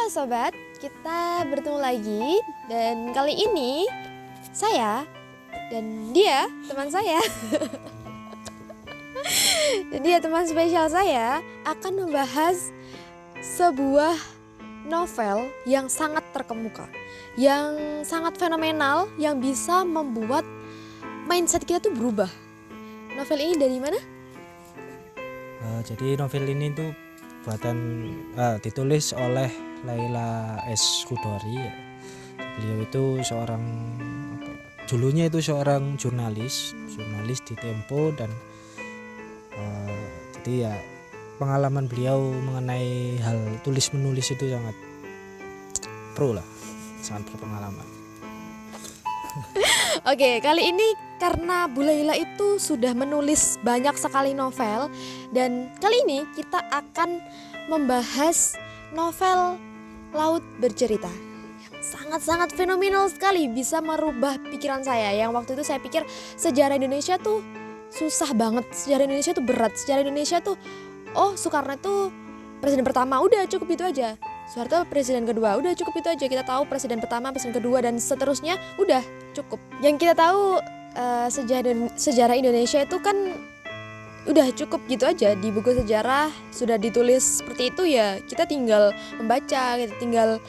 sobat, kita bertemu lagi dan kali ini saya dan dia teman saya dan dia teman spesial saya akan membahas sebuah novel yang sangat terkemuka, yang sangat fenomenal, yang bisa membuat mindset kita tuh berubah. Novel ini dari mana? Jadi novel ini tuh ditulis oleh Laila S. Chudori. Beliau itu dulunya itu seorang jurnalis di Tempo, dan jadi ya pengalaman beliau mengenai hal tulis menulis itu sangat berpengalaman. Oke, kali ini karena Bu Laila itu sudah menulis banyak sekali novel, dan kali ini kita akan membahas novel Laut Bercerita yang sangat-sangat fenomenal sekali, bisa merubah pikiran saya. Yang waktu itu saya pikir sejarah Indonesia tuh susah banget, sejarah Indonesia tuh berat, sejarah Indonesia tuh Soekarno itu presiden pertama, udah cukup itu aja. Soeharto presiden kedua, udah cukup itu aja. Kita tahu presiden pertama, presiden kedua, dan seterusnya, udah cukup. Yang kita tahu sejarah Indonesia itu kan udah cukup gitu aja. Di buku sejarah sudah ditulis seperti itu, ya kita tinggal membaca, kita tinggal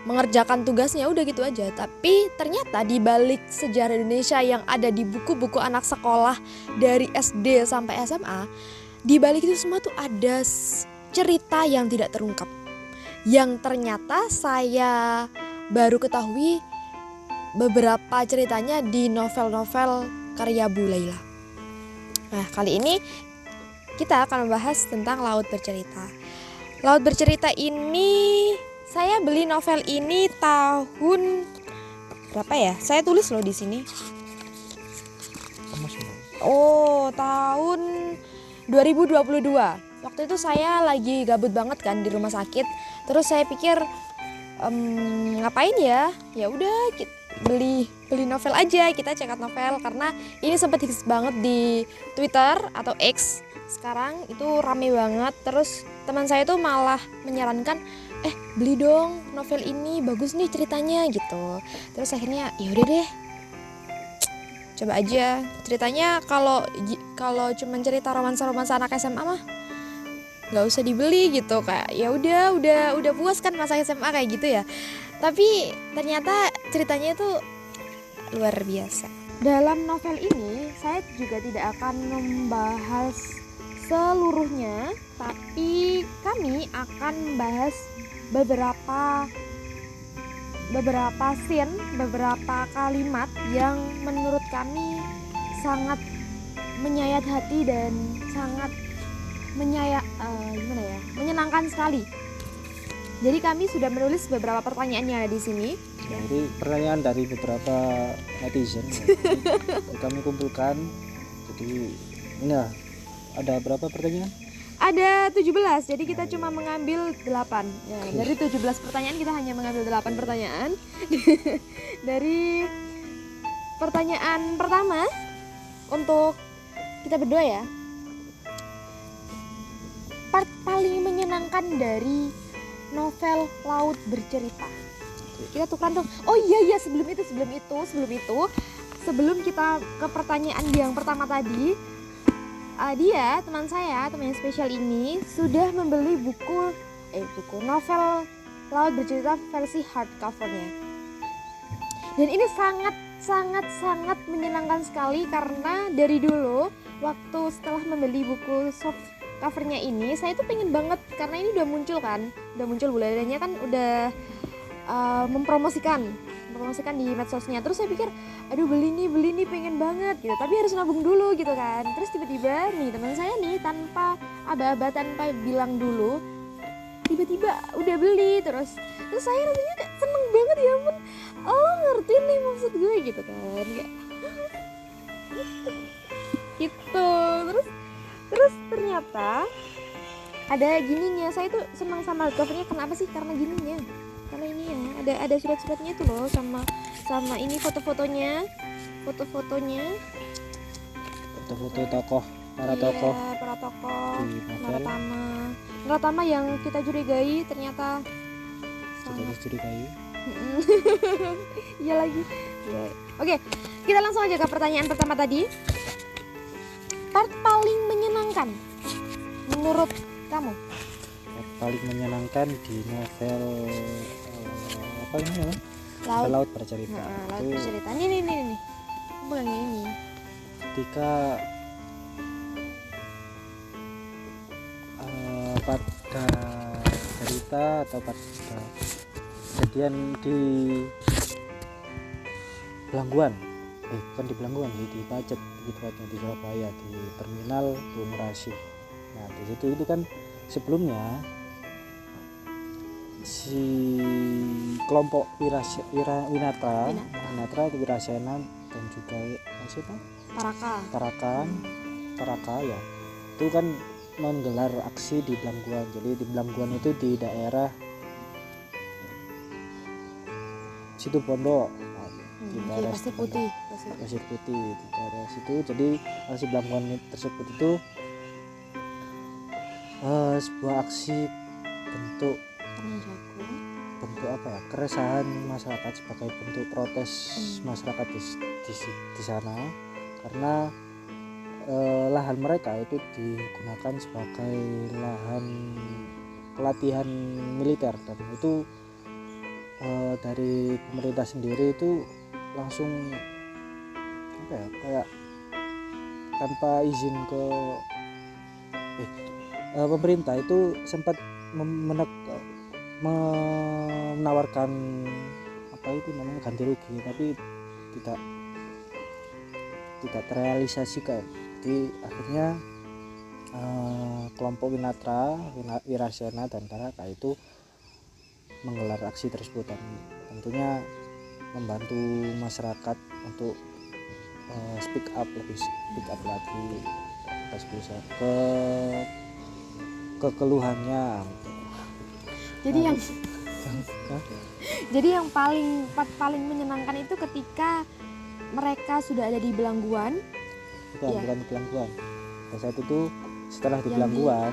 mengerjakan tugasnya, udah gitu aja. Tapi ternyata di balik sejarah Indonesia yang ada di buku-buku anak sekolah dari SD sampai SMA, di balik itu semua tuh ada cerita yang tidak terungkap, yang ternyata saya baru ketahui beberapa ceritanya di novel-novel karya Bu Laila. Nah, kali ini kita akan membahas tentang Laut Bercerita. Laut Bercerita ini, saya beli novel ini tahun berapa ya? Saya tulis loh di sini. Tahun 2022. Waktu itu saya lagi gabut banget kan di rumah sakit. Terus saya pikir ngapain ya? Ya udah beli novel aja, kita check out novel, karena ini sempat hits banget di Twitter atau X. Sekarang itu rame banget. Terus teman saya tuh malah menyarankan, beli dong novel ini, bagus nih ceritanya gitu. Terus akhirnya ya udah deh, coba aja. Ceritanya kalau cuman cerita romansa anak SMA mah nggak usah dibeli gitu, kayak ya udah puas kan masa SMA kayak gitu ya. Tapi ternyata ceritanya itu luar biasa. Dalam novel ini saya juga tidak akan membahas seluruhnya, tapi kami akan membahas beberapa scene, beberapa kalimat yang menurut kami sangat menyayat hati dan sangat menyenangkan sekali. Jadi kami sudah menulis beberapa pertanyaan yang ada di sini. Ya, ini pertanyaan dari beberapa netizen kami kumpulkan. Jadi ini ada berapa pertanyaan? Ada 17, jadi kita cuma mengambil 8 ya. Dari 17 pertanyaan kita hanya mengambil 8 pertanyaan. Dari pertanyaan pertama untuk kita berdua ya, part paling menyenangkan dari novel Laut Bercerita. Kita tukeran dong. Oh iya, sebelum kita ke pertanyaan yang pertama tadi, dia teman yang spesial ini sudah membeli buku novel Laut Bercerita versi hardcovernya. Dan ini sangat menyenangkan sekali, karena dari dulu waktu setelah membeli buku soft covernya ini, saya tuh pengen banget, karena ini udah muncul Bu Lailanya kan udah mempromosikan di medsosnya. Terus saya pikir, aduh beli nih pengen banget gitu, tapi harus nabung dulu gitu kan. Terus tiba-tiba nih teman saya nih, tanpa aba-aba, tanpa bilang dulu, tiba-tiba udah beli. Terus saya rasanya seneng banget, ya ampun, ngerti nih maksud gue gitu kan, gitu. Terus ternyata ada gininya. Saya tuh senang sama covernya, kenapa sih? Karena gininya, karena ini ya ada surat-suratnya itu loh, sama ini foto-fotonya, foto tokoh, para tokoh Naratama yang kita curigai ternyata jadi studi kayu. Iya lagi. Iya. Oke, kita langsung aja ke pertanyaan pertama tadi. Part paling menyenangkan menurut kamu? Yang paling menyenangkan di novel apa ini ya? Laut. Laut Bercerita. Laut Itu Bercerita. Nih. Bukan yang ini. ketika pada cerita atau pada kejadian di Belangguan, bukan di Belangguan sih, di Pacet, di tepatnya di Surabaya, di terminal Bung Rasi. Nah di situ itu kan sebelumnya si kelompok Winatra itu Wirasena dan juga siapa? Taraka ya, itu kan menggelar aksi di Belangguan. Jadi di Belangguan itu di daerah situ Pondok, di daerah Pasir Putih. di daerah situ. Jadi aksi Belangguan tersebut itu sebuah aksi bentuk apa ya, keresahan masyarakat sebagai bentuk protes masyarakat di sana, karena lahan mereka itu digunakan sebagai lahan pelatihan militer, dan itu dari pemerintah sendiri itu langsung apa ya, kayak tanpa izin ke pemerintah itu sempat menawarkan apa itu namanya ganti rugi, tapi tidak terrealisasikan. Jadi akhirnya kelompok Wirasena dan Taraka itu menggelar aksi tersebut, dan tentunya membantu masyarakat untuk speak up lagi atas kekeluhannya. Jadi yang paling menyenangkan itu ketika mereka sudah ada di Belangguan. Bukan di Belangguan. Pada saat itu setelah di Belangguan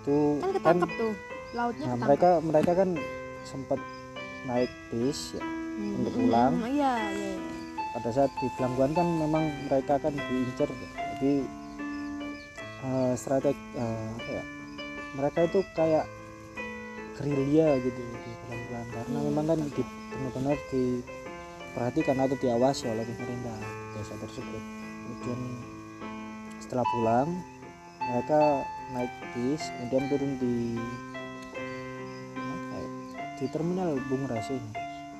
itu kan ketangkep tuh lautnya. Nah, mereka kan sempat naik bis ya, untuk pulang. Iya. Pada saat di Belangguan kan memang mereka kan diincar, jadi strategi apa ya, mereka itu kayak gerilya gitu di Belangguan, karena memang kan benar-benar diperhatikan atau diawasi oleh pemerintah desa tersebut. Kemudian setelah pulang mereka naik bis, kemudian turun di terminal Bung Rasi.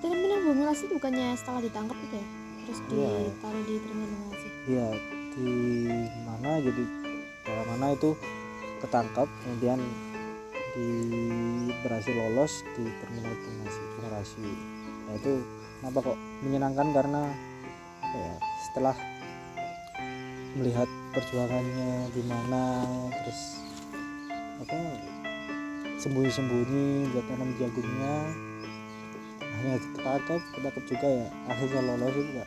Terminal Bung Rasi bukannya setelah ditangkap itu ya, terus ditaruh di terminal Bung Rasi? Iya, di mana, jadi daerah mana itu ketangkap, kemudian berhasil lolos di terminal Bung Rasi. Nah itu kenapa kok menyenangkan, karena apa ya, setelah melihat perjuangannya gimana, terus apa sembunyi buat tanam jagungnya, akhirnya ketangkap juga ya, akhirnya lolos juga.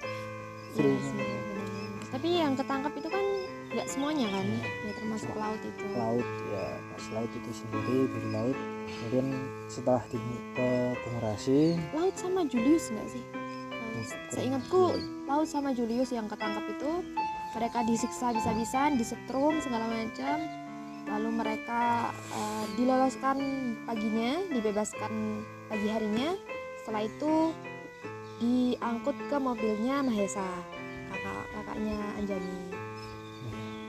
Seru. Tapi yang ketangkap itu kan nggak semuanya kan, ya termasuk laut itu. Laut ya, pas laut itu sendiri di laut. Kemudian setelah ke Bung Rasi, Laut sama Julius nggak sih? Seingatku Laut sama Julius yang ketangkap itu mereka disiksa bisa-bisan, disetrum segala macam. Lalu mereka diloloskan paginya, dibebaskan pagi harinya. Setelah itu diangkut ke mobilnya Mahesa, kakaknya Anjani.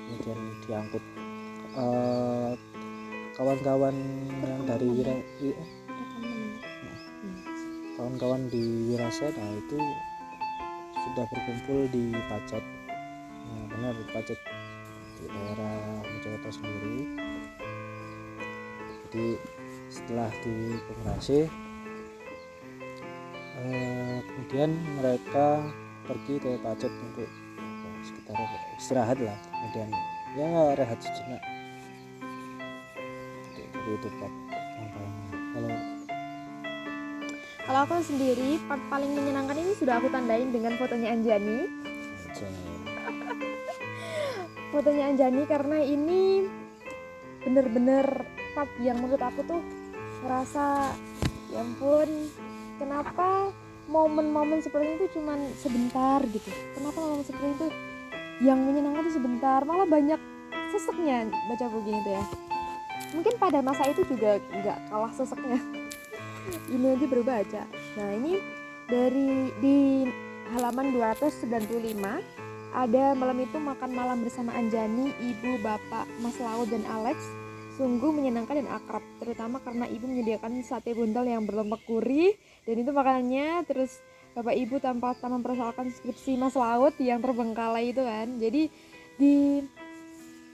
Kemudian diangkut kawan-kawan yang dari kawan-kawan di Wirasena itu sudah berkumpul di Pacet. Nah, benar di Pacet, di daerah Mojokerto sendiri. Jadi setelah di Bung Rasi, kemudian mereka pergi ke Pacet untuk sekitar istirahat lah, kemudian ya rehat sejenak. Jadi itu part yang kalau aku sendiri part paling menyenangkan ini sudah aku tandain dengan fotonya Anjani. Fotonya Anjani, karena ini bener-bener part yang menurut aku tuh ngerasa Ya ampun, kenapa momen-momen seperti itu cuman sebentar gitu? Kenapa momen seperti itu yang menyenangkan itu sebentar, malah banyak seseknya baca buku itu ya. Mungkin pada masa itu juga nggak kalah seseknya. Ini aja baru baca. Nah ini di halaman 295 ada malam itu makan malam bersama Anjani, ibu, bapak, Mas Laut dan Alex. Sungguh menyenangkan dan akrab, terutama karena ibu menyediakan sate buntal yang berlemak gurih dan itu makanannya. Terus bapak ibu tanpa mempersoalkan skripsi Mas Laut yang terbengkalai itu kan. Jadi di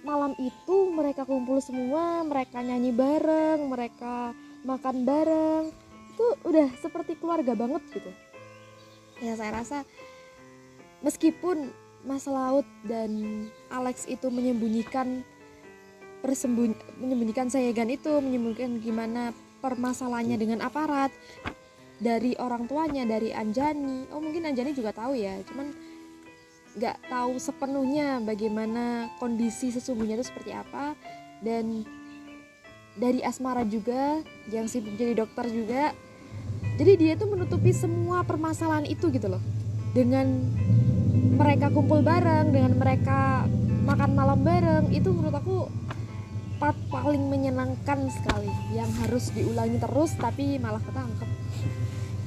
malam itu mereka kumpul semua, mereka nyanyi bareng, mereka makan bareng. Itu udah seperti keluarga banget gitu. Ya saya rasa meskipun Mas Laut dan Alex itu menyembunyikan Sayegan itu, menyembunyikan gimana permasalahannya dengan aparat dari orang tuanya, dari Anjani. Oh mungkin Anjani juga tahu ya, cuman nggak tahu sepenuhnya bagaimana kondisi sesungguhnya itu seperti apa. Dan dari Asmara juga yang sibuk jadi dokter juga, jadi dia tuh menutupi semua permasalahan itu gitu loh, dengan mereka kumpul bareng, dengan mereka makan malam bareng. Itu menurut aku part paling menyenangkan sekali, yang harus diulangi terus tapi malah ketangkep.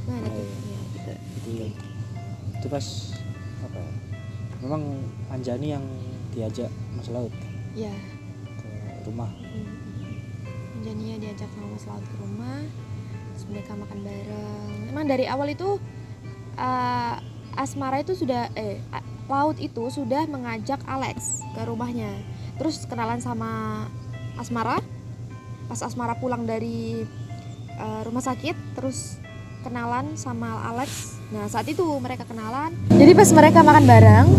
Nah itu ya, gitu. Itu pas apa ya, memang Anjani yang diajak Mas Laut Ya ke rumah. Anjani diajak sama Mas Laut ke rumah, terus mereka makan bareng. Emang dari awal itu Asmara itu sudah Laut itu sudah mengajak Alex ke rumahnya, terus kenalan sama Asmara. Pas Asmara pulang dari rumah sakit, terus kenalan sama Alex. Nah saat itu mereka kenalan. Jadi pas mereka makan bareng,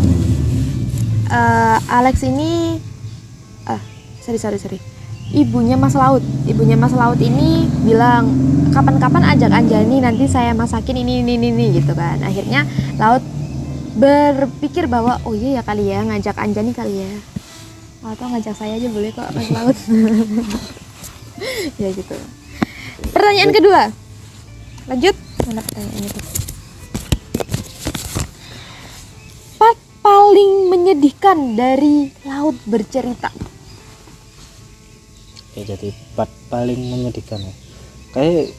Alex ini sorry. Ibunya Mas Laut ini bilang kapan-kapan ajak Anjani, nanti saya masakin ini gitu kan. Akhirnya Laut berpikir bahwa oh iya ya kali ya ngajak Anjani kali ya, atau ngajak saya aja boleh kok Mas Laut. Ya gitu. Pertanyaan kedua, lanjut. Mana pertanyaan itu? Part paling menyedihkan dari Laut bercerita. Ya jadi part paling menyedihkan ya, kayak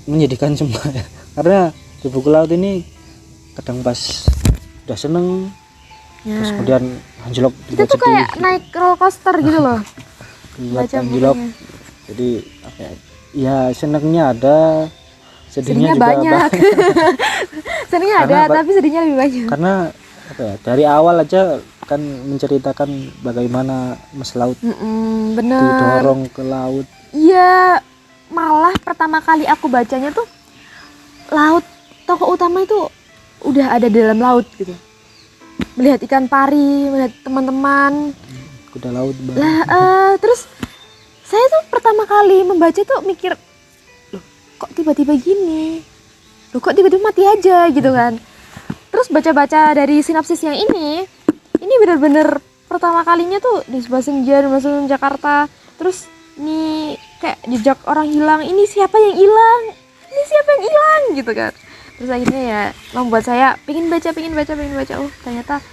menyedihkan semua ya, karena di buku Laut ini kadang pas udah seneng terus kemudian anjlok. Kita tuh kayak naik roller coaster gitu loh. Baca anjlok. bukunya. Jadi apa ya, senengnya ada, sedihnya juga banyak. Senengnya ada tapi sedihnya lebih banyak. Karena apa ya, dari awal aja kan menceritakan bagaimana Mas Laut bener. didorong ke laut. Iya, malah pertama kali aku bacanya tuh Laut, tokoh utama itu udah ada di dalam laut gitu, melihat ikan pari, melihat teman-teman Kuda laut lah. Terus saya tuh pertama kali membaca tuh mikir, loh kok tiba-tiba gini, loh kok tiba-tiba mati aja gitu kan. Terus baca-baca dari sinopsis yang ini benar-benar pertama kalinya tuh di sebuah senja di Jakarta. Terus ini kayak jejak orang hilang, ini siapa yang hilang gitu kan. Terus akhirnya ya membuat saya pengen baca. Oh ternyata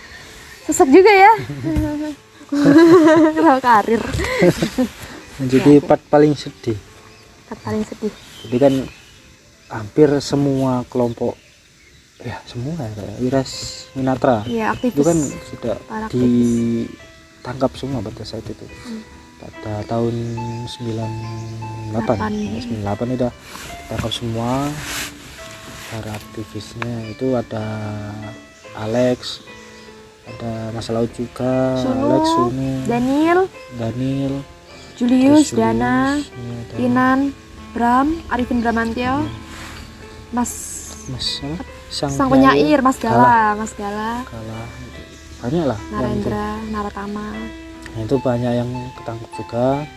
sesek juga ya. Kalau karir. Jadi part paling sedih. Jadi kan hampir semua kelompok, ya semua ya, Wiras Winatra ya, itu kan sudah ditangkap semua pada saat itu. Pada tahun 98 udah ditangkap semua para aktivisnya. Itu ada Alex, ada Mas Laut juga, Alex, Sunu, Daniel, Julius, Dana, Inan, Bram, Arifin Bramantio, sang penyair, Mas Gala, banyak lah, Narendra, Naratama. Nah, itu banyak yang ketangkep juga.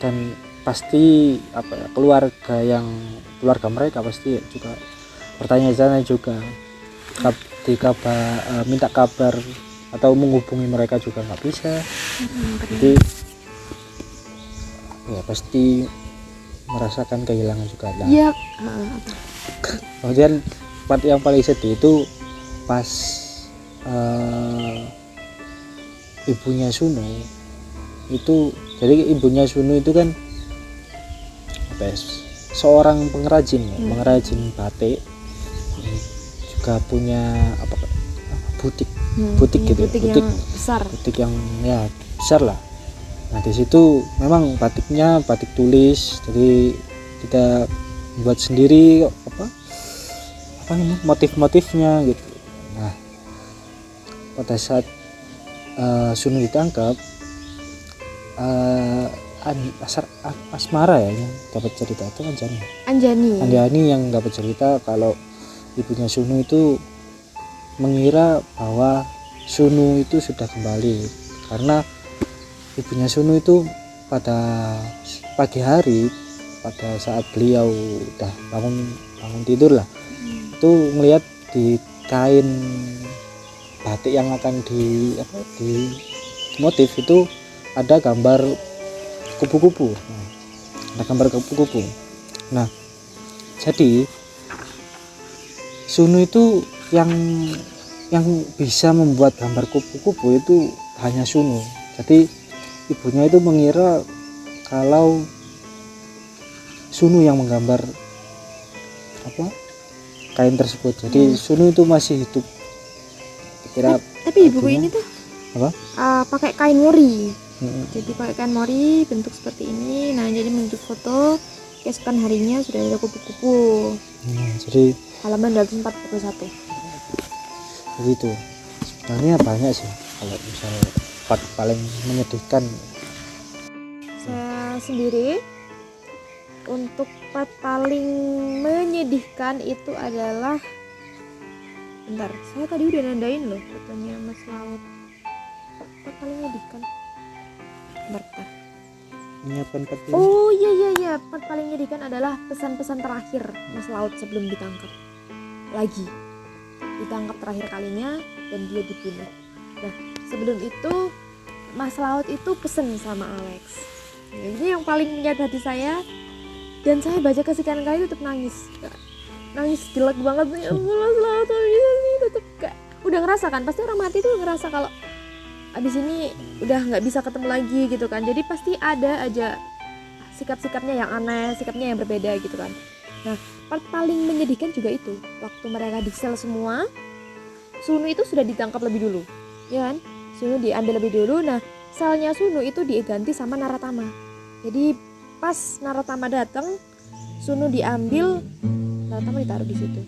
Dan pasti apa ya, keluarga mereka pasti juga bertanya-tanya juga, minta kabar atau menghubungi mereka juga nggak bisa. Jadi ya pasti merasakan kehilangan juga. Nah, Iya. kemudian part yang paling sedih itu pas ibunya Sunu itu, jadi ibunya Sunu itu kan apa ya, seorang pengrajin ya, pengrajin batik, juga punya apa butik Punya gitu ya, butik butik yang besar. butik yang ya besar lah. Nah di situ memang batiknya batik tulis, jadi kita buat sendiri apa namanya motif-motifnya gitu. Nah pada saat Sunu ditangkap, Asmara ya yang dapat cerita, itu Anjani yang dapat cerita kalau ibunya Sunu itu mengira bahwa Sunu itu sudah kembali, karena ibunya Sunu itu pada pagi hari, pada saat beliau udah bangun tidur lah, itu melihat di kain batik yang akan di motif itu ada gambar kupu-kupu. Nah jadi Sunu itu yang bisa membuat gambar kupu-kupu itu hanya Sunu. Jadi ibunya itu mengira kalau Sunu yang menggambar kain tersebut. Jadi Sunu itu masih hidup. Kira Tapi ibuku ini tuh apa? Pakai kain mori. Jadi pakai kain mori bentuk seperti ini. Nah jadi bentuk foto keesokan harinya sudah ada kupu-kupu. Jadi Halaman 241. begitu. Sebenarnya banyak sih kalau misalnya part paling menyedihkan. Saya sendiri untuk part paling menyedihkan itu adalah, bentar, saya tadi udah nandain loh fotonya Mas Laut. Part paling menyedihkan, bentar. Menyiapkan part ini. Oh iya, part paling menyedihkan adalah pesan-pesan terakhir Mas Laut sebelum ditangkap terakhir kalinya dan dia dibunuh. Nah sebelum itu Mas Laut itu pesen sama Alex. Nah, ini yang paling menyayat hati saya, dan saya baca kesekian kali tetap nangis jelek banget. Ya ampun Mas Laut bisa sih, tetap kayak udah ngerasa kan, pasti orang mati tuh ngerasa kalau abis ini udah nggak bisa ketemu lagi gitu kan. Jadi pasti ada aja sikap-sikapnya yang aneh, sikapnya yang berbeda gitu kan. Nah part paling menyedihkan juga itu waktu mereka di sel semua, Sunu itu sudah ditangkap lebih dulu, ya kan? Sunu diambil lebih dulu. Nah selnya Sunu itu diganti sama Naratama. Jadi pas Naratama datang, Sunu diambil, Naratama ditaruh di situ.